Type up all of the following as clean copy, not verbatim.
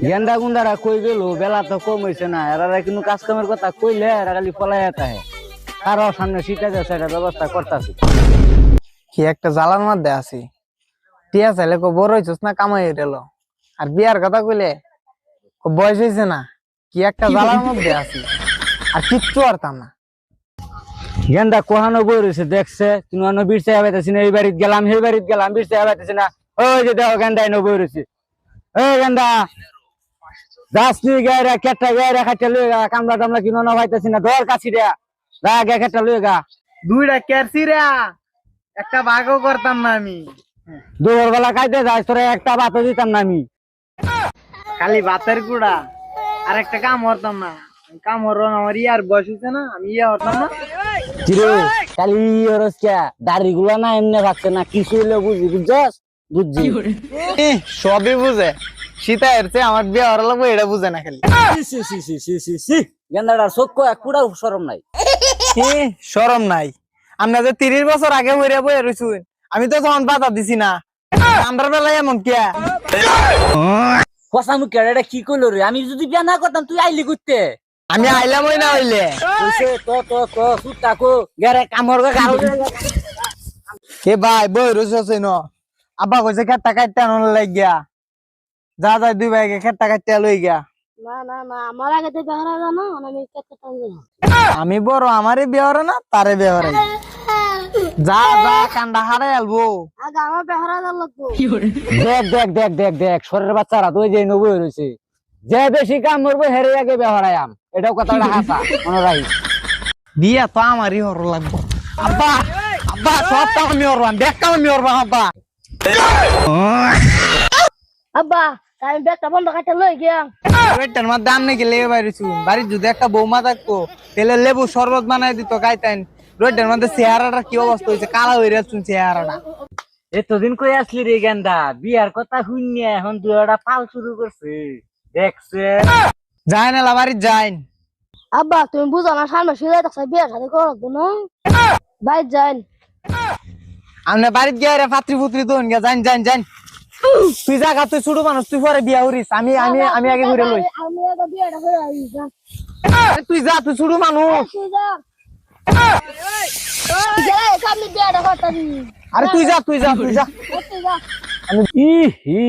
গেন্দা গুন্দারা কই গেল বেলা তো কম হয়েছে না, এরা কিন্তু কাজ কামের কথা কইলে এরা খালি পলাই থাকে। কারো সামনে সিটা যাচ্ছে এটা ব্যবস্থা করতেছি। কি একটা জ্বালার মধ্যে আছি, টিয়া চাইলে বড় হইছিস না কামাই গেল, আর বিয়ার কথা কইলে বয়স হয়েছে না। কি একটা জ্বালার মধ্যে আছি, আর কিচ্ছু পারতাম না। গেন্দা কোহানো বই রয়েছে দেখছে, কিন্তু বিরছে পাইতেছি না। এই বাড়িতে গেলাম সেই বাড়িতে গেলাম, বিরছে পাইতেছি না। ওই যে দেখো গেন্দা এনে বই রয়েছে। এই গেন্দা যাসনি গায়ে কেটটা গায়ে খাইতে লুয়ে গা, কামলা টামলা কিনো না পাইতেছি না। ধর কাছি রে যা গে খেটটা লুয়ে গা। দুইটা কেরছি রে, একটা ভাগও করতাম না আমি। দুপুর বেলা খাইতে যাই তোরা একটা ভাতও দিতাম না আমি। খালি ভাতের গুড়া, আর একটা কাম করতাম না। কাম হর আমার ইয়ার বয়স হয়েছে না, আমি ইয়া হতাম না। চিরে কালি রসকা দাড়ি গুলা না এমনি ভাবছে না, কিছু হইলে বুঝি বুঝছস বুঝছি। সবই বুঝে, সীতা এরছে আমার বিয়ে হওয়ার লাগবে এটা বুঝে না খালি। গেন্দাটা চোখ কুড়া সরম নাই। শরম নাই? আমরা যে 30 বছর আগে হইরা বইয়া রইছু, আমি তো তখন বাধা দিছি না। আমার বেলায় এমন কিয়া কসা মুখ এটা কি কইলো রে? আমি যদি বিয়া না করতাম তুই আইলি করতে। আমি আইলাম ওই না হইলে তো সুতাকো গেরে কামর গা গাল। কে ভাই বই রইছস ন? আব্বা কইছে খেটটা কাটতে আনন লাগিয়া, যা যা দুই ভাইকে খেটটা কাটতে লই গিয়া। না না না, আমার আগে তো বেহরা জানো, আমি কেটে টানবো না। আমি বড়, আমারে বিয়ে হরে না তারে বিয়ে হরে। যা যা কান্ডা হারাই আলবো। আগে আমার বেহরা জান লাগবো। দেখ দেখ দেখ দেখ দেখ সরের বাচ্চারা তুই যে নবই রয়েছে, যে বেশি কাম করবো হেরে আগে বেহরায়াম। এটাও কথাটা হাসা মনে রাখি। বিয়া তো আমারই হর লাগবো। আব্বা আব্বা সব কাম আমি হরবাম, দেখ কাম আমি হরবাম। আব্বা আব্বা আমি ব্যাগটা বন্ধ কাটতে লই গিয়া। ওইটার মধ্যে আমনে কি লেগে বাইরেছু? বাড়ির যদি একটা বৌমা থাকতো তাহলে লেবু শরবত বানাই দিত খাইতেন। রোডের মধ্যে চেহারাটা কি অবস্থা হয়েছে, কালা হয়ে যাচ্ছে চেহারাটা। এতদিন কই আসলি রে গেন্দা? বিয়ার কথা শুনিয়ে এখন তুই একটা পাল শুরু করছে দেখছে। যাই না বাড়ি যাইন। আব্বা তুমি বুঝো না, সামনে সিলাই দেখছ বিয়ে সাথে করব না, বাইর যাইন। আমনে বাড়িতে গিয়ে রে পাত্রী পুত্রী তো গিয়া যাইন যাইন যাইন। তুই জায়গা, তুই ছোট মানুষ, তুই পরে বিয়া হরিস। আমি আমি আমি আগে ঘুরে লই। আমি আগে বিয়েটা করে আই যা। তুই যা, তুই ছোট মানুষ। তুই যা যা, সামনে বিয়েটা করতাম। আরে তুই যা তুই যা তুই যা। তুই যা। ই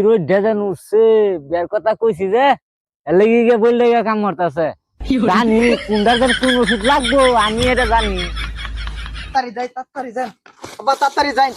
রোজ ডেজান উঠছে, বিয়ার কথা কইছি যে এর লাগি গিয়ে বললে গিয়ে কাম করতেছে। জানি কোনটার কোন ওষুধ লাগবো আমি এটা জানি। তাড়াতাড়ি যাই, তাড়াতাড়ি যাই, বাবা তাড়াতাড়ি যাই।